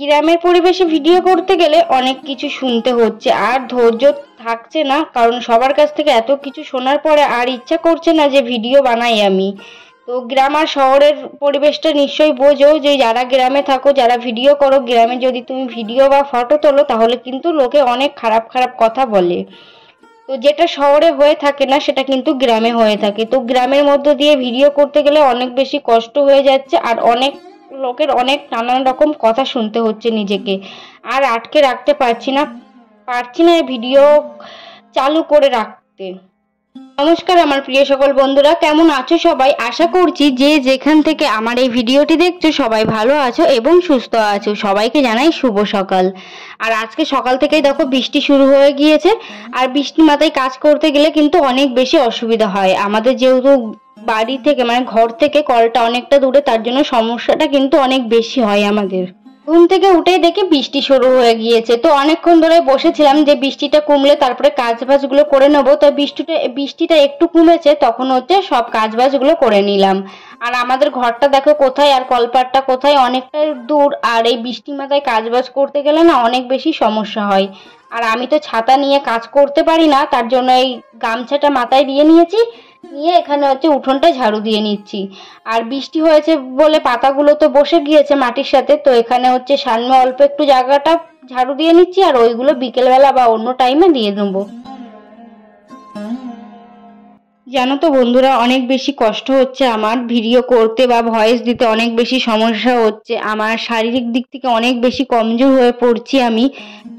গ্রামের পরিবেশে ভিডিও করতে গেলে অনেক কিছু শুনতে হচ্ছে আর ধৈর্য থাকছে না, কারণ সবার কাছ থেকে এত কিছু শোনার পরে আর ইচ্ছা করছে না যে ভিডিও বানাই আমি। তো গ্রাম আর শহরের পরিবেশটা নিশ্চয়ই বোঝো, যে যারা গ্রামে থাকো, যারা ভিডিও করো, গ্রামে যদি তুমি ভিডিও বা ফটো তোলো তাহলে কিন্তু লোকে অনেক খারাপ খারাপ কথা বলে। তো যেটা শহরে হয়ে থাকে না সেটা কিন্তু গ্রামে হয়ে থাকে। তো গ্রামের মধ্য দিয়ে ভিডিও করতে গেলে অনেক বেশি কষ্ট হয়ে যাচ্ছে আর অনেক লোকের অনেক নানান রকম কথা শুনতে হচ্ছে নিজেকে। আর আটকে রাখতে পারছি না ভিডিও চালু করে রাখতে। নমস্কার আমার প্রিয় সকল বন্ধুরা, কেমন আছো সবাই? আশা করছি যে যেখান থেকে আমার এই ভিডিওটি দেখছো সবাই ভালো আছো এবং সুস্থ আছো। সবাইকে জানাই শুভ সকাল। আর আজকে সকাল থেকেই দেখো বৃষ্টি শুরু হয়ে গিয়েছে, আর বৃষ্টি মাথায় কাজ করতে গেলে কিন্তু অনেক বেশি অসুবিধা হয় আমাদের, যেহেতু বাড়ি থেকে মানে ঘর থেকে কলটা অনেকটা দূরে, তার জন্য সমস্যাটা কিন্তু অনেক বেশি হয় আমাদের। ঘুম থেকে উঠেই দেখে বৃষ্টি শুরু হয়ে গিয়েছে, তো অনেকক্ষণ ধরে বসেছিলাম যে বৃষ্টিটা কমলে তারপরে কাজবাজগুলো করে নেবো। তো বৃষ্টিটা একটু কমেছে, তখন হচ্ছে সব কাজবাজগুলো করে নিলাম। আর আমাদের ঘরটা দেখো কোথায় আর কলপাটটা কোথায়, অনেকটা দূর। আর এই বৃষ্টি মাথায় কাজবাজ করতে গেলে না অনেক বেশি সমস্যা হয়। আর আমি তো ছাতা নিয়ে কাজ করতে পারি না, তার জন্য এই গামছাটা মাথায় দিয়ে নিয়েছি, নিয়ে এখানে হচ্ছে উঠোনটা ঝাড়ু দিয়ে নিচ্ছি। আর বৃষ্টি হয়েছে বলে পাতাগুলো তো বসে গিয়েছে মাটির সাথে, তো এখানে হচ্ছে সামনে অল্প একটু জায়গাটা ঝাড়ু দিয়ে নিচ্ছি, আর ওইগুলো বিকেলবেলা বা অন্য টাইমে দিয়ে দেবো। জানো তো বন্ধুরা, অনেক বেশি কষ্ট হচ্ছে আমার ভিডিও করতে বা ভয়েস দিতে, অনেক বেশি সমস্যা হচ্ছে আমার। শারীরিক দিক থেকে অনেক বেশি কমজোর হয়ে পড়ছি আমি।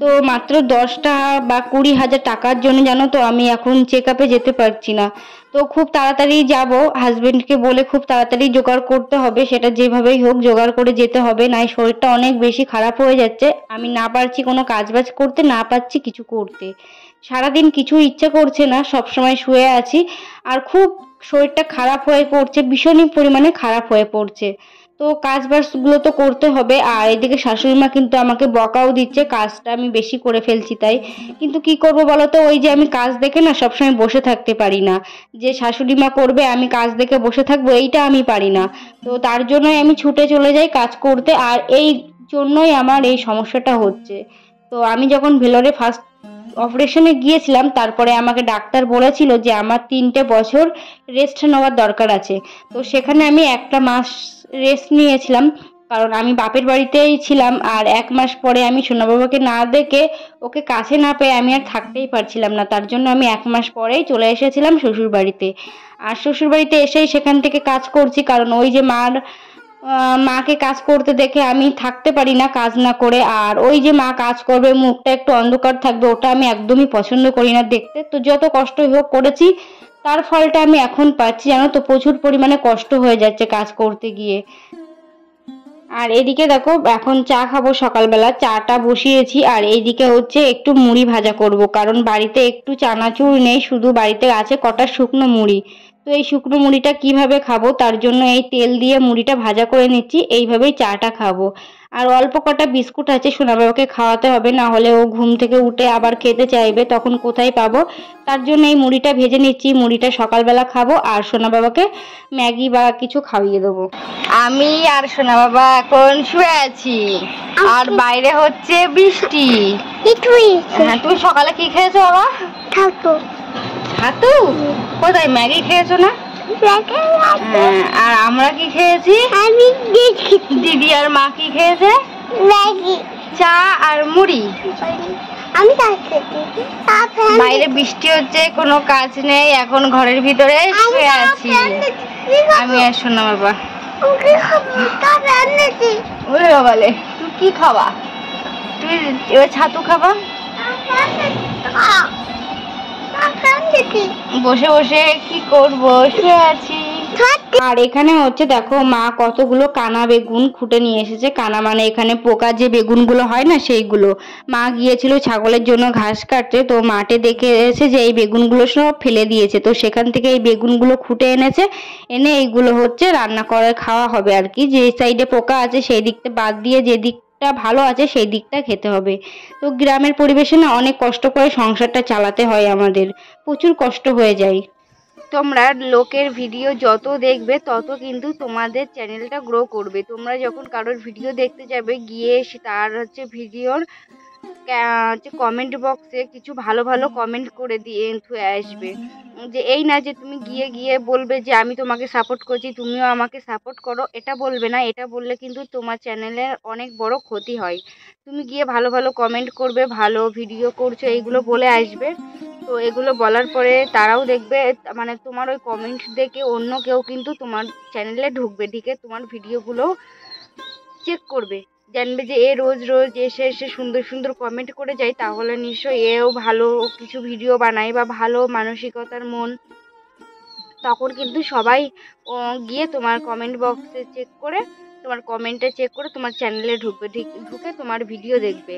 তো মাত্র 10টা বা 20,000 টাকার জন্য জানো তো আমি এখন চেক আপে যেতে পারছি না। তো খুব তাড়াতাড়ি যাব, হাজবেন্ডকে বলে খুব তাড়াতাড়ি জোগাড় করতে হবে, সেটা যেভাবেই হোক জোগাড় করে যেতে হবে, নাই শরীরটা অনেক বেশি খারাপ হয়ে যাচ্ছে। আমি না পারছি কোনো কাজবাজ করতে, না পারছি কিছু করতে। সারাদিন কিছু ইচ্ছা করছে না, সবসময় শুয়ে আছি। আর খুব শরীরটা খারাপ হয়ে পড়ছে, ভীষণই পরিমাণে খারাপ হয়ে পড়ছে। তো কাজবাজগুলো তো করতে হবে। আর এদিকে শাশুড়ি মা কিন্তু আমাকে বকাও দিচ্ছে, কাজটা আমি বেশি করে ফেলছি তাই। কিন্তু কি করব বলো তো, ওই যে আমি কাজ দেখে না সবসময় বসে থাকতে পারি না, যে শাশুড়ি মা করবে আমি কাজ দেখে বসে থাকবো, এইটা আমি পারি না। তো তার জন্যই আমি ছুটে চলে যাই কাজ করতে, আর এই জন্যই আমার এই সমস্যাটা হচ্ছে। তো আমি যখন ভেলোরে ফার্স্ট অপারেশনে গিয়েছিলাম, তারপরে আমাকে ডাক্তার বলেছিল যে আমার 3টে বছর রেস্ট নেওয়ার দরকার আছে। তো সেখানে আমি 1টা মাস রেস্ট নিয়েছিলাম, কারণ আমি বাপের বাড়িতেই ছিলাম। আর 1 মাস পরে আমি সোনা বাবাকে না দেখে, ওকে কাছে না পেয়ে আমি আর থাকতেই পারছিলাম না, তার জন্য আমি 1 মাস পরেই চলে এসেছিলাম শ্বশুর বাড়িতে। আর শ্বশুর বাড়িতে এসেই সেখান থেকে কাজ করছি, কারণ ওই যে মাকে কাজ করতে দেখে আমি থাকতে পারি না কাজ না করে। আর ওই যে মা কাজ করবে, মুখটা একটু অন্ধকার থাকবে, ওটা আমি একদমই পছন্দ করি না দেখতে। তো যত কষ্ট হোক করেছি, তার ফলটা আমি এখন পাচ্ছি। জানো তো, প্রচুর পরিমাণে কষ্ট হয়ে যাচ্ছে কাজ করতে গিয়ে। আর এদিকে দেখো এখন চা খাবো, সকালবেলা চাটা বসিয়েছি। আর এইদিকে হচ্ছে একটু মুড়ি ভাজা করব, কারণ বাড়িতে একটু চানাচুর নেই, শুধু বাড়িতে আছে কটা শুকনো মুড়ি। তো এই শুকনো মুড়িটা কিভাবে খাবো, তার জন্য এই তেল দিয়ে মুড়িটা ভাজা করে নিচ্ছি, এইভাবেই চাটা খাবো। আর অল্প কটা বিস্কুট আছে, সোনা বাবাকে খাওয়াতে হবে, না হলে ও ঘুম থেকে উঠে আবার খেতে চাইবে, তখন কোথায় পাবো। তার জন্য এই মুড়িটা ভেজে নিচ্ছি, মুড়িটা সকালবেলা খাবো, আর সোনা বাবাকে ম্যাগি বা কিছু খাইয়ে দেবো। আমি আর সোনা বাবা এখন শুয়ে আছি, আর বাইরে হচ্ছে বৃষ্টি। হ্যাঁ, তুমি সকালে কি খেয়েছো বাবা? ছাতু? কোথায় ম্যাগি খেয়েছো না? আর আমরা কি খেয়েছি? দিদি আর মা কি খেয়েছে? ম্যাগি, চা আর মুড়ি। আমি বাইরে বৃষ্টি হচ্ছে, কোনো কাজ নেই, এখন ঘরের ভিতরে শুয়ে আছি আমি আর সোনা বাবা। ওরে বাবালে, তুই কি খাবা? তুই এবার ছাতু খাবা? বসে বসে কি করবো, শুয়ে আছি। আর এখানে হচ্ছে দেখো মা কতগুলো কানা বেগুন খুঁটে নিয়ে এসেছে। কানা মানে এখানে পোকা যে বেগুনগুলো হয় না, সেইগুলো। মা গিয়েছিল ছাগলের জন্য ঘাস কাটতে, তো মাঠে দেখে এসে যে এই বেগুনগুলো সব ফেলে দিয়েছে, তো সেখান থেকে এই বেগুনগুলো খুঁটে এনেছে, এনে এইগুলো হচ্ছে রান্না করে খাওয়া হবে আর কি। যে সাইডে পোকা আছে সেই দিকটা বাদ দিয়ে যে দিকটা ভালো আছে সেই দিকটা খেতে হবে। তো গ্রামের পরিবেশে না অনেক কষ্ট করে সংসারটা চালাতে হয় আমাদের, প্রচুর কষ্ট হয়ে যায়। তোমরা লোকের ভিডিও যত দেখবে তত কিন্তু তোমাদের চ্যানেলটা গ্রো করবে। তোমরা যখন কারোর ভিডিও দেখতে যাবে, গিয়ে তার ভিডিওর কমেন্ট বক্সে কিছু ভালো ভালো কমেন্ট করে দিয়ে থুয়ে আসবে। যে এই না যে তুমি গিয়ে গিয়ে বলবে যে আমি তোমাকে সাপোর্ট করছি, তুমিও আমাকে সাপোর্ট করো, এটা বলবে না। এটা বললে কিন্তু তোমার চ্যানেলের অনেক বড় ক্ষতি হয়। তুমি গিয়ে ভালো ভালো কমেন্ট করবে, ভালো ভিডিও করছো এইগুলো বলে আসবে। তো এগুলো বলার পরে তারাও দেখবে, মানে তোমার ওই কমেন্ট দেখে অন্য কেউ কিন্তু তোমার চ্যানেলে ঢুকবে, ঢুকে তোমার ভিডিওগুলো চেক করবে, জানবে যে এ রোজ রোজ এসে এসে সুন্দর সুন্দর কমেন্ট করে যায়, তাহলে নিশ্চয়ই এও ভালো কিছু ভিডিও বানায় বা ভালো মানসিকতার মন। তখন কিন্তু সবাই গিয়ে তোমার কমেন্ট বক্সে চেক করে, তোমার কমেন্টে চেক করে তোমার চ্যানেলে ঢুকবে, ঢুকে তোমার ভিডিও দেখবে।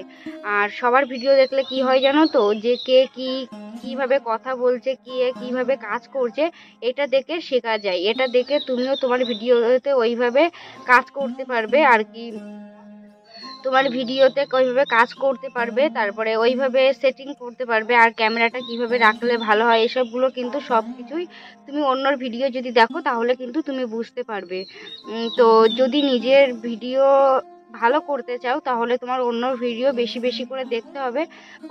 আর সবার ভিডিও দেখলে কি হয় জানো তো, যে কে কিভাবে কথা বলছে, কে কিভাবে কাজ করছে, এটা দেখে শেখা যায়। এটা দেখে তুমিও তোমার ভিডিওতে ওইভাবে কাজ করতে পারবে আর কি, তোমার ভিডিওতে ওইভাবে কাজ করতে পারবে, তারপরে ওইভাবে সেটিং করতে পারবে, আর ক্যামেরাটা কিভাবে রাখলে ভালো হয় এসবগুলো কিন্তু সব কিছুই তুমি অন্যর ভিডিও যদি দেখো তাহলে কিন্তু তুমি বুঝতে পারবে। তো যদি নিজের ভিডিও ভালো করতে চাও তাহলে তোমার অন্যর ভিডিও বেশি বেশি করে দেখতে হবে।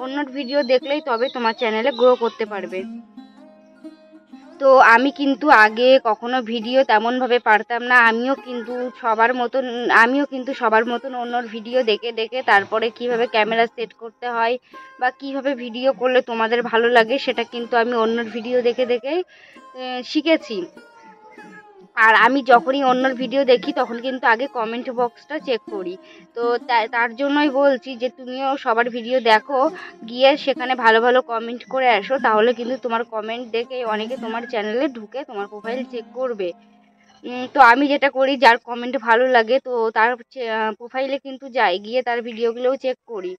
অন্যর ভিডিও দেখলেই তবে তোমার চ্যানেলে গ্রো করতে পারবে। তো আমি কিন্তু আগে কখনো ভিডিও তেমনভাবে পারতাম না। আমিও কিন্তু সবার মতন অন্যর ভিডিও দেখে দেখে তারপরে কিভাবে ক্যামেরা সেট করতে হয় বা কিভাবে ভিডিও করলে তোমাদের ভালো লাগে সেটা কিন্তু আমি অন্যর ভিডিও দেখে দেখেই শিখেছি। আর আমি যখনই অন্যর ভিডিও দেখি তখন কিন্তু আগে কমেন্ট বক্সটা চেক করি। তো তার জন্যই বলছি যে তুমিও সবার ভিডিও দেখো, গিয়ে সেখানে ভালো ভালো কমেন্ট করে আসো, তাহলে কিন্তু তোমার কমেন্ট দেখে অনেকে তোমার চ্যানেলে ঢুকে তোমার প্রোফাইল চেক করবে। তো আমি যেটা করি, যার কমেন্ট ভালো লাগে তো তার প্রোফাইলে কিন্তু যাই, গিয়ে তার ভিডিওগুলোও চেক করি।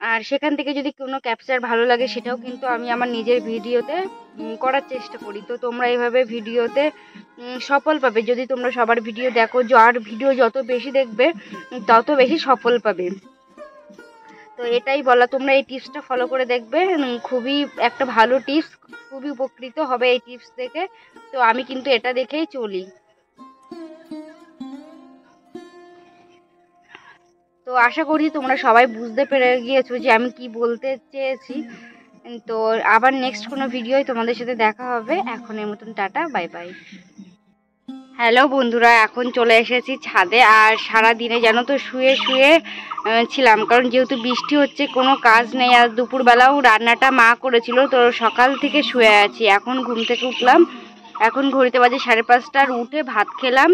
আর সেখান থেকে যদি কোনো ক্যাপচার ভালো লাগে সেটাও কিন্তু আমি আমার নিজের ভিডিওতে করার চেষ্টা করি। তো তোমরা এইভাবে ভিডিওতে সফল পাবে যদি তোমরা সবার ভিডিও দেখো। যার ভিডিও যত বেশি দেখবে তত বেশি সফল পাবে। তো এটাই বলা, তোমরা এই টিপসটা ফলো করে দেখবে, খুবই একটা ভালো টিপস, খুবই উপকৃত হবে এই টিপস দেখে। তো আমি কিন্তু এটা দেখেই চলি। তো আশা করি তোমরা সবাই বুঝতে পেরে গিয়েছো যে আমি কি বলতে চেয়েছি। তো আবার নেক্সট কোনো ভিডিওয় তোমাদের সাথে দেখা হবে। এখন এর মতন টাটা, বাই বাই। হ্যালো বন্ধুরা, এখন চলে এসেছি ছাদে। আর সারা দিনে জানো তো শুয়ে শুয়ে ছিলাম, কারণ যেহেতু বৃষ্টি হচ্ছে কোনো কাজ নেই। আর দুপুরবেলাও রান্নাটা মা করেছিল, তো সকাল থেকে শুয়ে আছি। এখন ঘুম থেকে উঠলাম, এখন ঘড়িতে বাজে 5:30। আর উঠে ভাত খেলাম,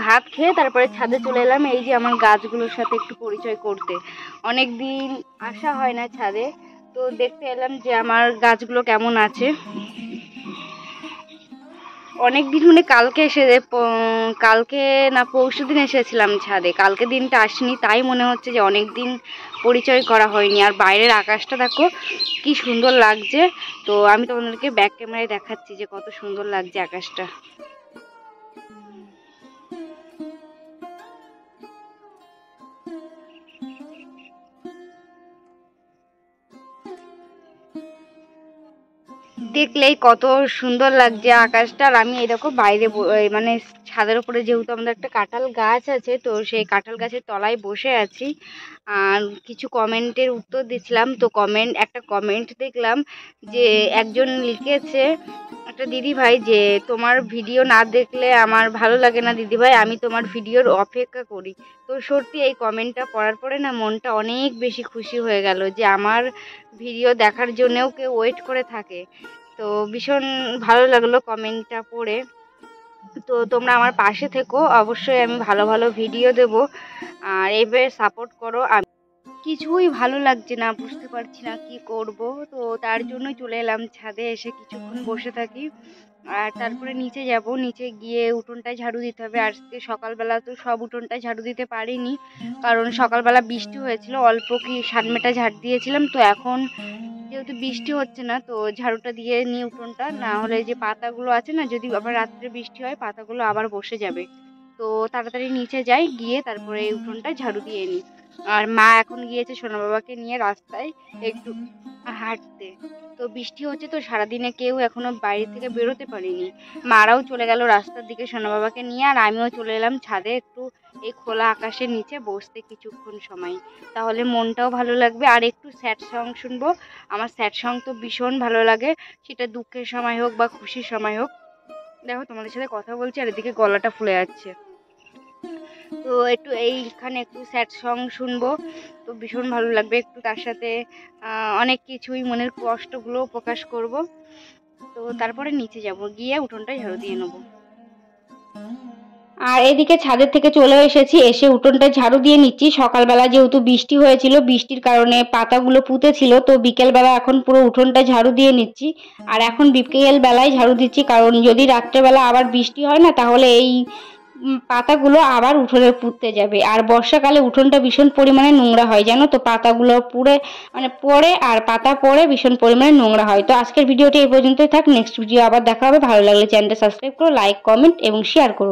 ভাত খেয়ে তারপরে ছাদে চলে এলাম এই যে আমার গাছগুলোর সাথে একটু পরিচয় করতে। অনেক দিন আসা হয় না ছাদে, তো দেখতে এলাম যে আমার গাছগুলো কেমন আছে। অনেক দিন মানে কালকে না পরশু দিন এসেছিলাম ছাদে, কালকে দিনটা আসিনি, তাই মনে হচ্ছে যে অনেক দিন পরিচয় করা হয়নি। আর বাইরের আকাশটা দেখো কি সুন্দর লাগছে। তো আমি তোমাদেরকে ব্যাক ক্যামেরায় দেখাচ্ছি যে কত সুন্দর লাগছে আকাশটা। দেখলেই কত সুন্দর লাগছে আকাশটা। আর আমি এরকম বাইরে মানে ছাদের উপরে, যেহেতু আমাদের একটা কাঁঠাল গাছ আছে, তো সেই কাঁঠাল গাছের তলায় বসে আছি আর কিছু কমেন্টের উত্তর দিচ্ছিলাম। তো একটা কমেন্ট দেখলাম যে একজন লিখেছে, একটা দিদি ভাই, যে তোমার ভিডিও না দেখলে আমার ভালো লাগে না দিদি ভাই, আমি তোমার ভিডিওর অপেক্ষা করি। তো সত্যি এই কমেন্টটা পড়ার পরে না মনটা অনেক বেশি খুশি হয়ে গেল যে আমার ভিডিও দেখার জন্যও কেউ ওয়েট করে থাকে। তো ভীষণ ভালো লাগলো কমেন্টটা পড়ে। তো তোমরা আমার পাশে থেকো, অবশ্যই আমি ভালো ভালো ভিডিও দেব, আর এইভাবে সাপোর্ট করো। কিছুই ভালো লাগছে না, বুঝতে পারছি না কি করব। তো তার জন্যই চলে এলাম ছাদে, এসে কিছুক্ষণ বসে থাকি। আর তারপরে নিচে যাব, নিচে গিয়ে উঠোনটায় ঝাড়ু দিতে হবে। আজকে সকালবেলা তো সব উঠোনটায় ঝাড়ু দিতে পারিনি, কারণ সকালবেলা বৃষ্টি হয়েছিল, অল্প কি 7 মেটা ঝাড় দিয়েছিলাম। তো এখন যেহেতু বৃষ্টি হচ্ছে না, তো ঝাড়ুটা দিয়ে নিই উঠোনটা, না হলে যে পাতাগুলো আছে না, যদি আবার রাত্রে বৃষ্টি হয় পাতাগুলো আবার বসে যাবে। তো তাড়াতাড়ি নিচে যাই, গিয়ে তারপরে উঠোনটা ঝাড়ু দিয়ে নিই। আর মা এখন গিয়েছে সোনা বাবাকে নিয়ে রাস্তায় একটু হাঁটতে। তো বৃষ্টি হচ্ছে তো সারাদিনে কেউ এখনো বাইরে থেকে বেরোতে পারিনি। মারাও চলে গেল রাস্তার দিকে সোনা বাবাকে নিয়ে, আর আমিও চলে এলাম ছাদে একটু এই খোলা আকাশের নিচে বসতে কিছুক্ষণ সময়, তাহলে মনটাও ভালো লাগবে। আর একটু স্যাড সং শুনবো। আমার স্যাড সং তো ভীষণ ভালো লাগে, সেটা দুঃখের সময় হোক বা খুশির সময় হোক। দেখো তোমাদের সাথে কথা বলছি আর এদিকে গলাটা ফুলে যাচ্ছে। তো একটু এইখানে একটু স্যাড সং শুনবো, তো ভীষণ ভালো লাগবে। একটু তার সাথে অনেক কিছুই মনের কষ্টগুলো প্রকাশ করব। তো তারপরে নিচে যাব, গিয়ে উঠোনটাই ঝাড়ু দিয়ে নেবো। আর এদিকে ছাদের থেকে চলে এসেছি, এসে উঠোনটা ঝাড়ু দিয়ে নিচ্ছি। সকালবেলা যেহেতু বৃষ্টি হয়েছিল, বৃষ্টির কারণে পাতাগুলো পুঁতে ছিল, তো বিকেলবেলা এখন পুরো উঠোনটা ঝাড়ু দিয়ে নিচ্ছি। আর এখন বিকেল বেলায় ঝাড়ু দিচ্ছি, কারণ যদি রাত্রেবেলা আবার বৃষ্টি হয় না, তাহলে এই পাতাগুলো আবার উঠোনে পুঁততে যাবে। আর বর্ষাকালে উঠোনটা ভীষণ পরিমাণে নোংরা হয়, জানো তো, পাতাগুলো পুড়ে পড়ে, আর পাতা পড়ে ভীষণ পরিমাণে নোংরা হয়। তো আজকের ভিডিওটি এই পর্যন্তই থাক, নেক্সট ভিডিও আবার দেখা হবে। ভালো লাগলে চ্যানেলটা সাবস্ক্রাইব করো, লাইক, কমেন্ট এবং শেয়ার করো।